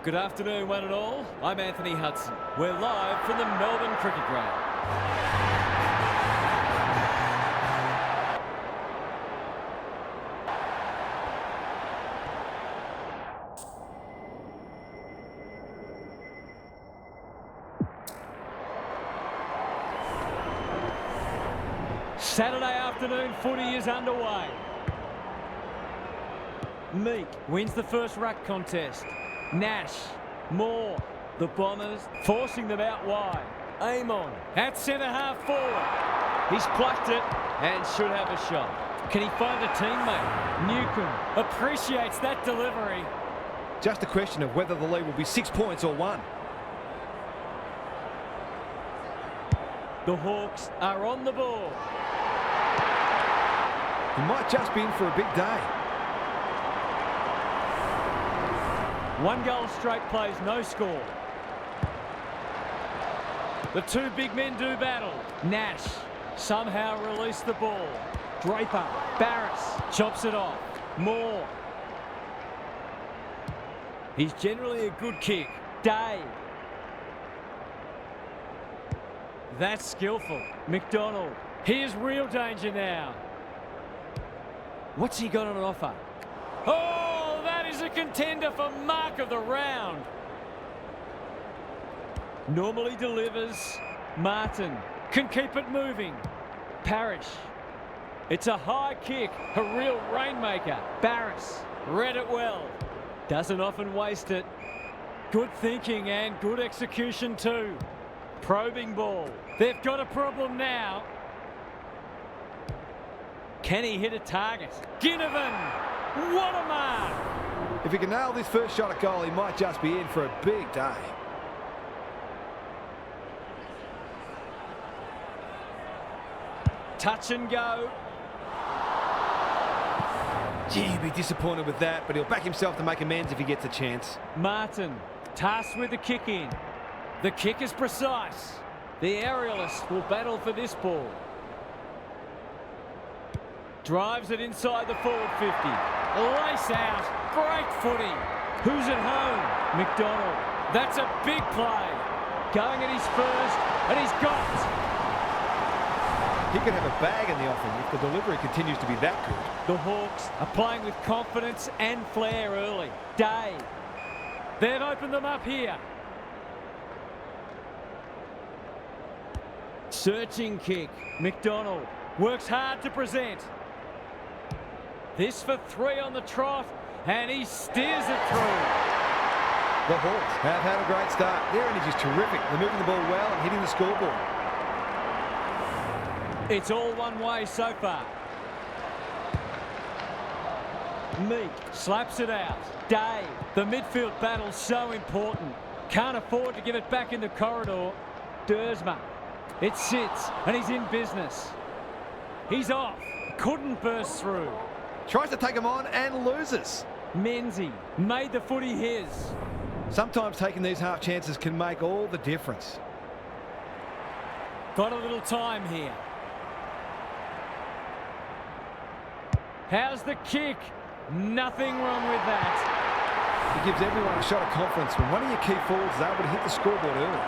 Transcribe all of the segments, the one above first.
Good afternoon, one and all. I'm Anthony Hudson. We're live from the Melbourne Cricket Ground. Saturday afternoon footy is underway. Meek wins the first ruck contest. Nash, Moore, the Bombers forcing them out wide. Amon at centre half forward. He's plucked it and should have a shot. Can he find a teammate? Newcomb appreciates that delivery. Just a question of whether the lead will be 6 points or 1. The Hawks are on the ball. He might just be in for a big day. 1 goal straight plays, no score. The two big men do battle. Nash somehow released the ball. Draper, Barris chops it off. Moore. He's generally a good kick. Day. That's skillful. McDonald. Here's real danger now. What's he got on offer? Oh, that is a contender for mark of the round. Normally delivers. Martin can keep it moving. Parrish. It's a high kick, a real rainmaker. Barris read it well. Doesn't often waste it. Good thinking and good execution too. Probing ball. They've got a problem now. Can he hit a target? Ginnivan! What a mark! If he can nail this first shot at goal, he might just be in for a big day. Touch and go. Gee, he'd be disappointed with that, but he'll back himself to make amends if he gets a chance. Martin, tasked with the kick in. The kick is precise. The aerialist will battle for this ball. Drives it inside the forward 50. Lace out. Great footy. Who's at home? McDonald. That's a big play. Going at his first, and he's got it. He could have a bag in the offing if the delivery continues to be that good. The Hawks are playing with confidence and flair early. Day. They've opened them up here. Searching kick. McDonald works hard to present. This for 3 on the trot, and he steers it through. The Hawks have had a great start. Their energy is terrific. They're moving the ball well and hitting the scoreboard. It's all one way so far. Meek slaps it out. Day. The midfield battle's so important. Can't afford to give it back in the corridor. Dersma. It sits, and he's in business. He's off. Couldn't burst through. Tries to take him on and loses. Menzie made the footy his. Sometimes taking these half chances can make all the difference. Got a little time here. How's the kick? Nothing wrong with that. It gives everyone a shot of confidence when one of your key forwards is able to hit the scoreboard early.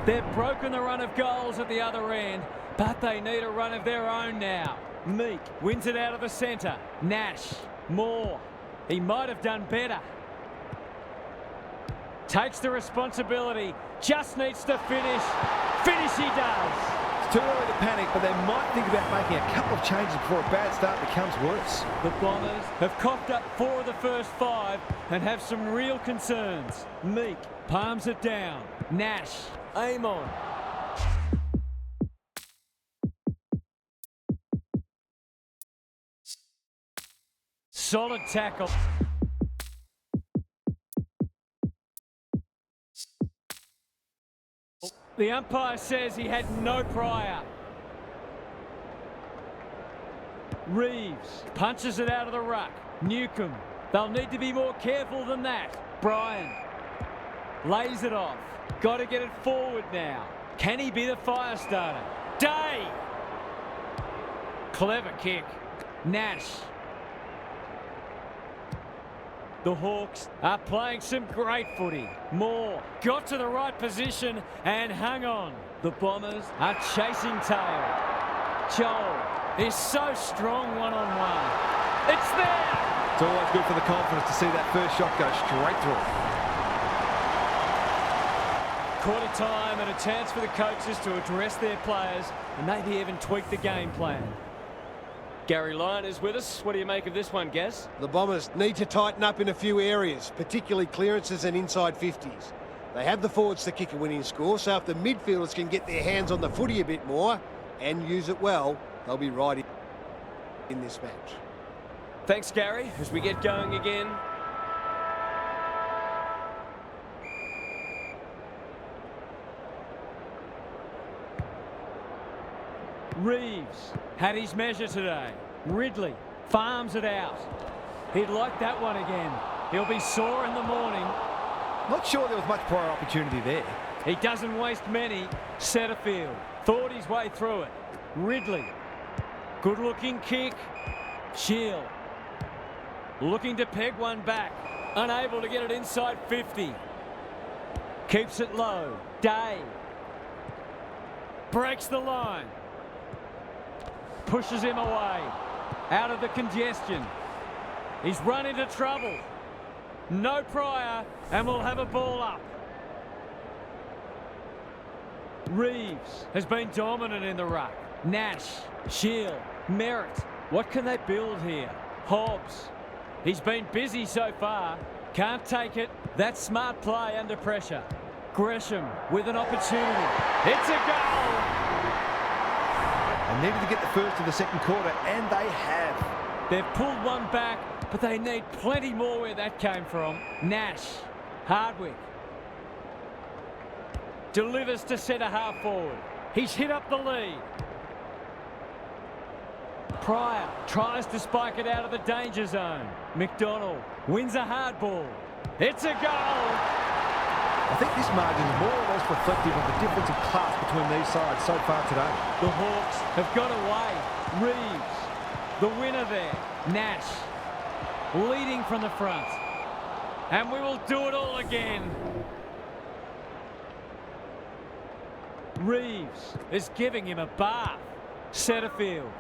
They've broken the run of goals at the other end, but they need a run of their own now. Meek wins it out of the centre. Nash. Moore. He might have done better. Takes the responsibility. Just needs to finish. Finish he does. It's too early to panic, but they might think about making a couple of changes before a bad start becomes worse. The Bombers have coughed up 4 of the first 5 and have some real concerns. Meek palms it down. Nash. Amon. Solid tackle. The umpire says he had no prior. Reeves punches it out of the ruck. Newcomb. They'll need to be more careful than that. Bryan lays it off. Got to get it forward now. Can he be the fire starter? Day! Clever kick. Nash. The Hawks are playing some great footy. Moore got to the right position and hung on. The Bombers are chasing tail. Joel is so strong one-on-one. It's there! It's always good for the confidence to see that first shot go straight through. Quarter time and a chance for the coaches to address their players and maybe even tweak the game plan. Gary Lyon is with us. What do you make of this one, Gaz? The Bombers need to tighten up in a few areas, particularly clearances and inside 50s. They have the forwards to kick a winning score, so if the midfielders can get their hands on the footy a bit more and use it well, they'll be right in this match. Thanks, Gary. As we get going again. Reeves had his measure today. Ridley farms it out. He'd like that one again. He'll be sore in the morning. Not sure there was much prior opportunity there. He doesn't waste many. Setterfield thought his way through it. Ridley. Good looking kick. Shield. Looking to peg one back. Unable to get it inside 50. Keeps it low. Day. Breaks the line. Pushes him away. Out of the congestion. He's run into trouble. No prior, and we'll have a ball up. Reeves has been dominant in the ruck. Nash, Shield, Merritt. What can they build here? Hobbs. He's been busy so far. Can't take it. That's smart play under pressure. Gresham with an opportunity. It's a goal! They needed to get the first of the second quarter, and they have. They've pulled one back, but they need plenty more where that came from. Nash, Hardwick. Delivers to centre half forward. He's hit up the lead. Pryor tries to spike it out of the danger zone. McDonald wins a hard ball. It's a goal! I think this margin is more or less reflective of the difference in class between these sides so far today. The Hawks have got away. Reeves, the winner there. Nash, leading from the front. And we will do it all again. Reeves is giving him a bath. Setterfield.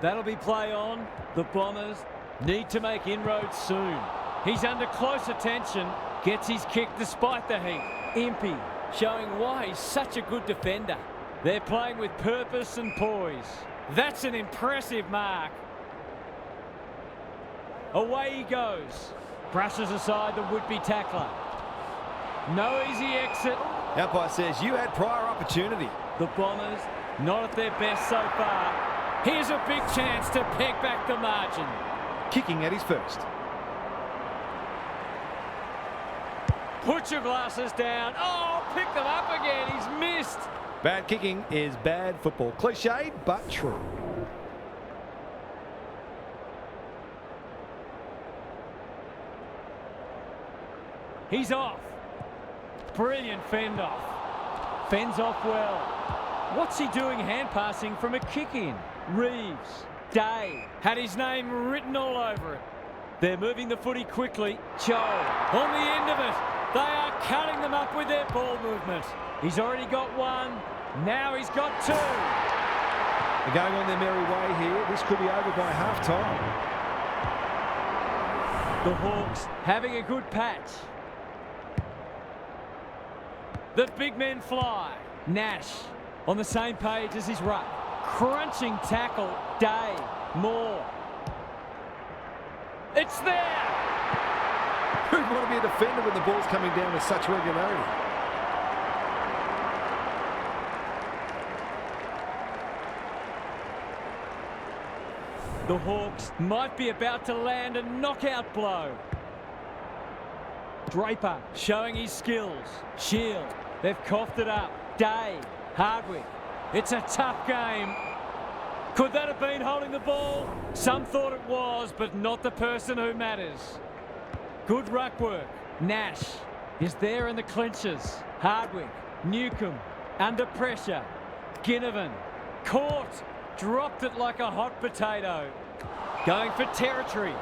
That'll be play on. The Bombers need to make inroads soon. He's under close attention. Gets his kick despite the heat. Impey showing why he's such a good defender. They're playing with purpose and poise. That's an impressive mark. Away he goes. Brushes aside the would-be tackler. No easy exit. Umpire says you had prior opportunity. The Bombers not at their best so far. Here's a big chance to peg back the margin. Kicking at his first. Put your glasses down. Oh, pick them up again. He's missed. Bad kicking is bad football. Cliched, but true. He's off. Brilliant fend off. Fends off well. What's he doing hand passing from a kick in? Reeves. Day had his name written all over it. They're moving the footy quickly. Joel on the end of it. They are cutting them up with their ball movement. He's already got one. Now he's got two. They're going on their merry way here. This could be over by half-time. The Hawks having a good patch. The big men fly. Nash on the same page as his ruck. Crunching tackle. Day. Moore. It's there! Who'd want to be a defender when the ball's coming down with such regularity? The Hawks might be about to land a knockout blow. Draper showing his skills. Shield. They've coughed it up. Day. Hardwick. It's a tough game. Could that have been holding the ball? Some thought it was, but not the person who matters. Good ruck work. Nash is there in the clinches. Hardwick. Newcomb. Under pressure. Ginnivan. Caught. Dropped it like a hot potato. Going for territory.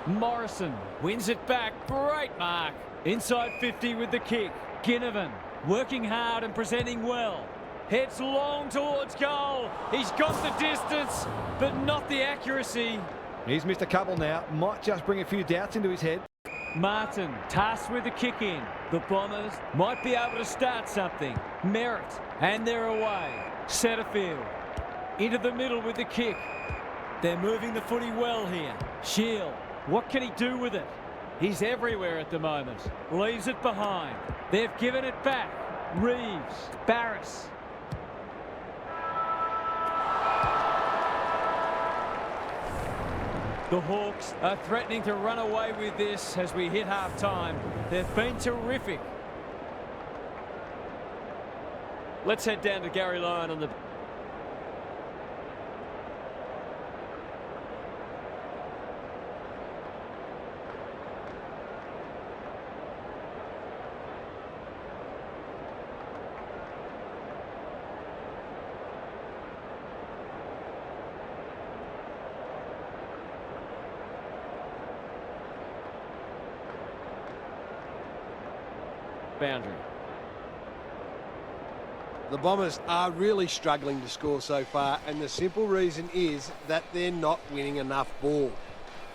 Morrison wins it back. Great mark. Inside 50 with the kick. Ginnivan working hard and presenting well. Heads long towards goal. He's got the distance, but not the accuracy. He's missed a couple now. Might just bring a few doubts into his head. Martin tasked with the kick in. The Bombers might be able to start something. Merritt, and they're away. Setterfield into the middle with the kick. They're moving the footy well here. Shield, what can he do with it? He's everywhere at the moment. Leaves it behind. They've given it back. Reeves, Barris. The Hawks are threatening to run away with this as we hit half-time. They've been terrific. Let's head down to Gary Lyon on the... boundary. The Bombers are really struggling to score so far, and the simple reason is that they're not winning enough ball.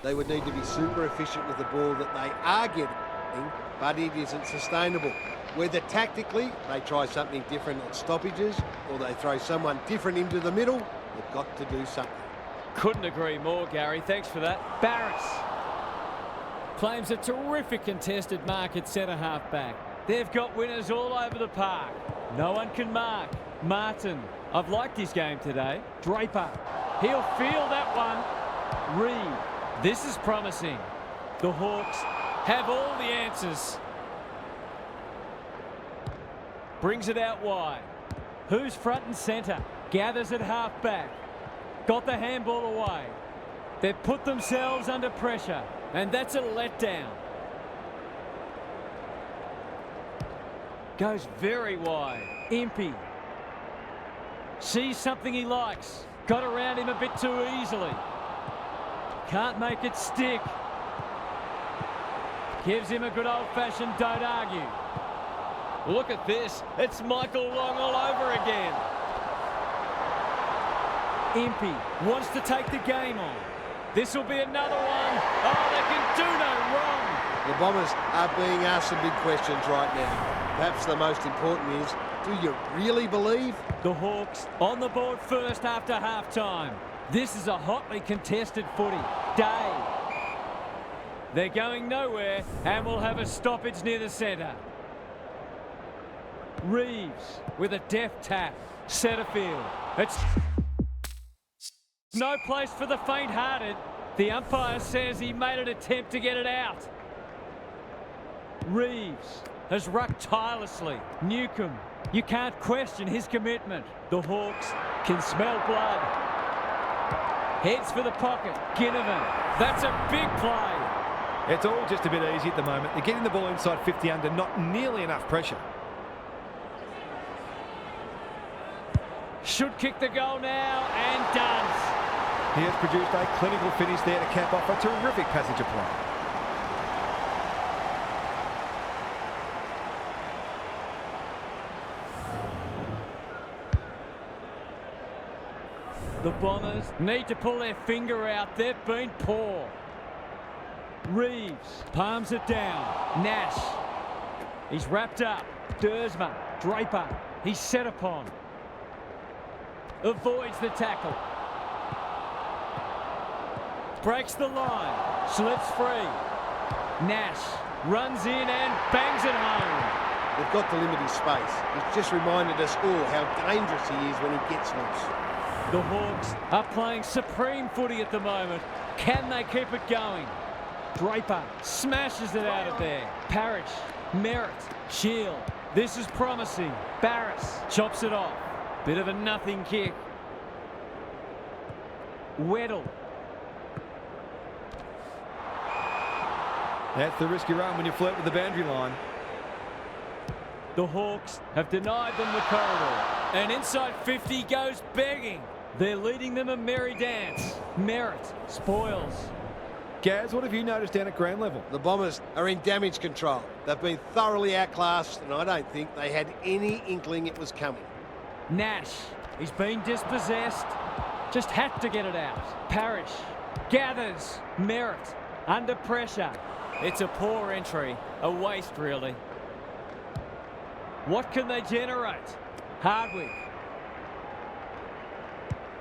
They would need to be super efficient with the ball that they are getting, but it isn't sustainable. Whether tactically they try something different at stoppages or they throw someone different into the middle, they've got to do something. Couldn't agree more, Gary. Thanks for that. Barris claims a terrific contested mark at centre half back. They've got winners all over the park. No one can mark. Martin, I've liked his game today. Draper, he'll feel that one. Reed, this is promising. The Hawks have all the answers. Brings it out wide. Who's front and centre? Gathers at half back. Got the handball away. They've put themselves under pressure, and that's a letdown. Goes very wide. Impey sees something he likes. Got around him a bit too easily. Can't make it stick. Gives him a good old-fashioned don't argue. Look at this. It's Michael Long all over again. Impey wants to take the game on. This will be another one. Oh, they can do no wrong. The Bombers are being asked some big questions right now. Perhaps the most important is, do you really believe? The Hawks on the board first after half-time. This is a hotly contested footy. Day. They're going nowhere, and we'll have a stoppage near the centre. Reeves with a deft tap. Setterfield. It's no place for the faint-hearted. The umpire says he made an attempt to get it out. Reeves has rucked tirelessly. Newcomb, you can't question his commitment. The Hawks can smell blood. Heads for the pocket. Ginnivan, that's a big play. It's all just a bit easy at the moment. They're getting the ball inside 50 under not nearly enough pressure. Should kick the goal now, and does. He has produced a clinical finish there to cap off a terrific passage of play. The Bombers need to pull their finger out. They've been poor. Reeves palms it down. Nash. He's wrapped up. Dersma. Draper. He's set upon. Avoids the tackle. Breaks the line. Slips free. Nash runs in and bangs it home. They've got to limit his space. He's just reminded us all how dangerous he is when he gets loose. The Hawks are playing supreme footy at the moment. Can they keep it going? Draper smashes it out of there. Parrish, Merritt, Shield. This is promising. Barris chops it off. Bit of a nothing kick. Weddle. That's the risk you run when you flirt with the boundary line. The Hawks have denied them the corridor. And inside 50 goes begging. They're leading them a merry dance. Merritt spoils. Gaz, what have you noticed down at ground level? The Bombers are in damage control. They've been thoroughly outclassed, and I don't think they had any inkling it was coming. Nash, he's been dispossessed. Just had to get it out. Parrish gathers. Merritt under pressure. It's a poor entry. A waste, really. What can they generate? Hardwick.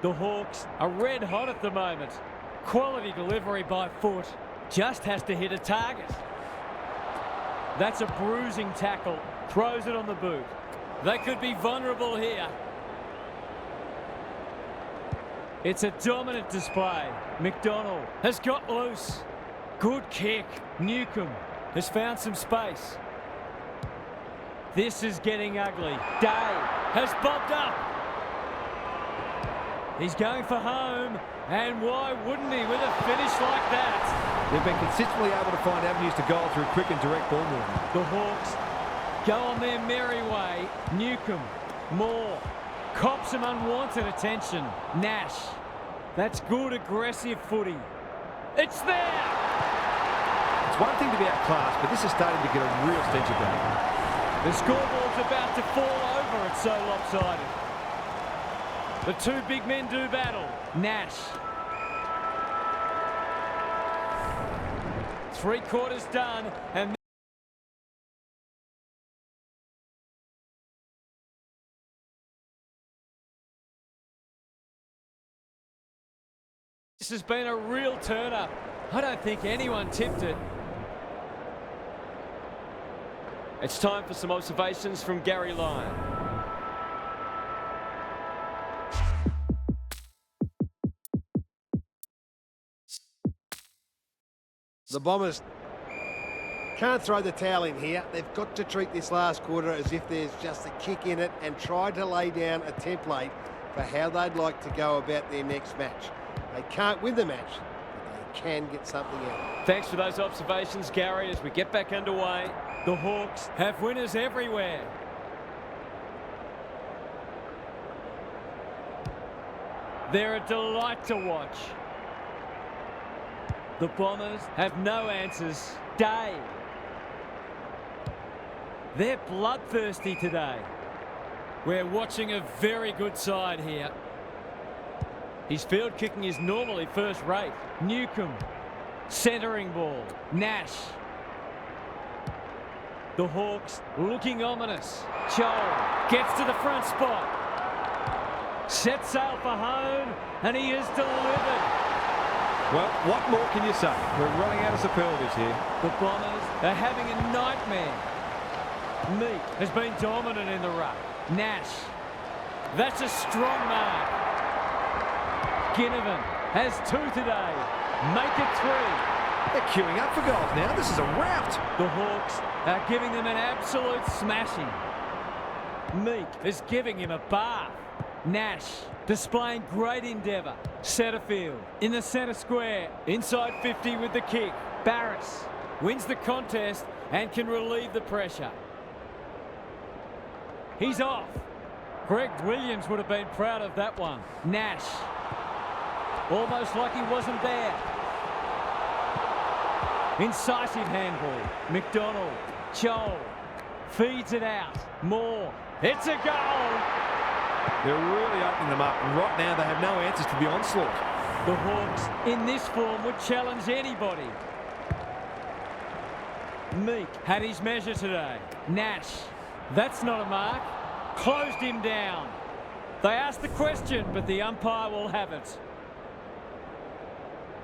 The Hawks are red hot at the moment. Quality delivery by foot. Just has to hit a target. That's a bruising tackle. Throws it on the boot. They could be vulnerable here. It's a dominant display. McDonald has got loose. Good kick. Newcomb has found some space. This is getting ugly. Day has bobbed up. He's going for home, and why wouldn't he with a finish like that? They've been consistently able to find avenues to goal through quick and direct ball movement. The Hawks go on their merry way. Newcomb, Moore, cops some unwanted attention. Nash, that's good aggressive footy. It's there! It's one thing to be outclassed, but this is starting to get a real stench about it. The scoreboard's about to fall over, it's so lopsided. The two big men do battle. Nash. 3/4 done, and this has been a real turn-up. I don't think anyone tipped it. It's time for some observations from Gary Lyon. The Bombers can't throw the towel in here. They've got to treat this last quarter as if there's just a kick in it and try to lay down a template for how they'd like to go about their next match. They can't win the match, but they can get something out. Thanks for those observations, Gary, as we get back underway. The Hawks have winners everywhere. They're a delight to watch. The Bombers have no answers. Day. They're bloodthirsty today. We're watching a very good side here. His field kicking is normally first rate. Newcomb. Centering ball. Nash. The Hawks looking ominous. Joel gets to the front spot. Sets sail for home, and he is delivered. Well, what more can you say? We're running out of superlatives here. The Bombers are having a nightmare. Meek has been dominant in the ruck. Nash. That's a strong mark. Ginnivan has 2 today. Make it 3. They're queuing up for goals now. This is a rout. The Hawks are giving them an absolute smashing. Meek is giving him a bath. Nash displaying great endeavour. Setterfield in the centre square. Inside 50 with the kick. Barris wins the contest and can relieve the pressure. He's off. Greg Williams would have been proud of that one. Nash. Almost like he wasn't there. Incisive handball. McDonald. Joel. Feeds it out. Moore. It's a goal. They're really opening them up. And right now they have no answers to the onslaught. The Hawks in this form would challenge anybody. Meek had his measure today. Nash. That's not a mark. Closed him down. They asked the question, but the umpire will have it.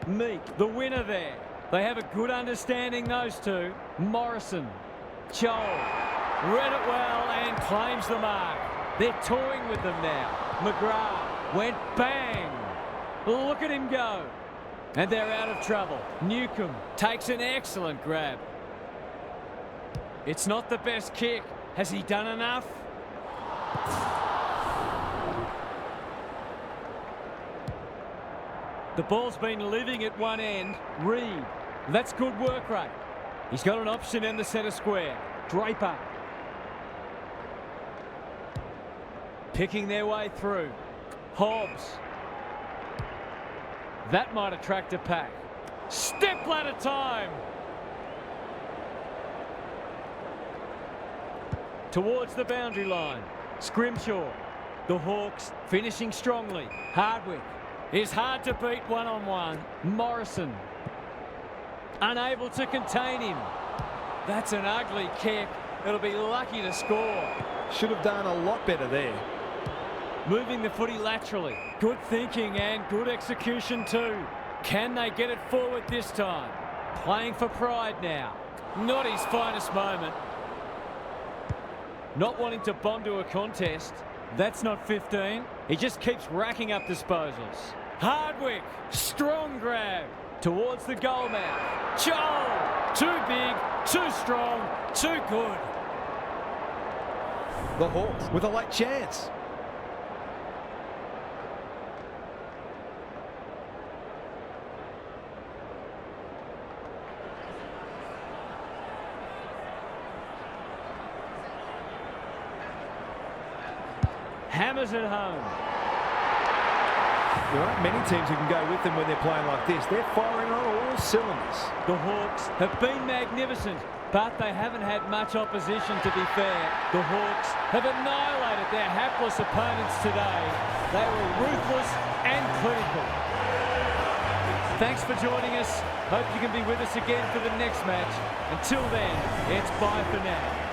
Meek, the winner there. They have a good understanding, those two. Morrison. Joel. Read it well and claims the mark. They're toying with them now. McGrath went bang. Look at him go. And they're out of trouble. Newcomb takes an excellent grab. It's not the best kick. Has he done enough? The ball's been living at one end. Reed. That's good work rate. He's got an option in the centre square. Draper. Picking their way through. Hobbs. That might attract a pack. Step ladder time. Towards the boundary line. Scrimshaw. The Hawks finishing strongly. Hardwick is hard to beat one-on-one. Morrison unable to contain him. That's an ugly kick. It'll be lucky to score. Should have done a lot better there. Moving the footy laterally. Good thinking and good execution too. Can they get it forward this time? Playing for pride now. Not his finest moment. Not wanting to bomb to a contest. That's not 15. He just keeps racking up disposals. Hardwick, strong grab towards the goal mouth. Joel, too big, too strong, too good. The Hawks with a late chance. Hammers it home. There aren't many teams who can go with them when they're playing like this. They're firing on all cylinders. The Hawks have been magnificent, but they haven't had much opposition, to be fair. The Hawks have annihilated their hapless opponents today. They were ruthless and clinical. Thanks for joining us. Hope you can be with us again for the next match. Until then, it's bye for now.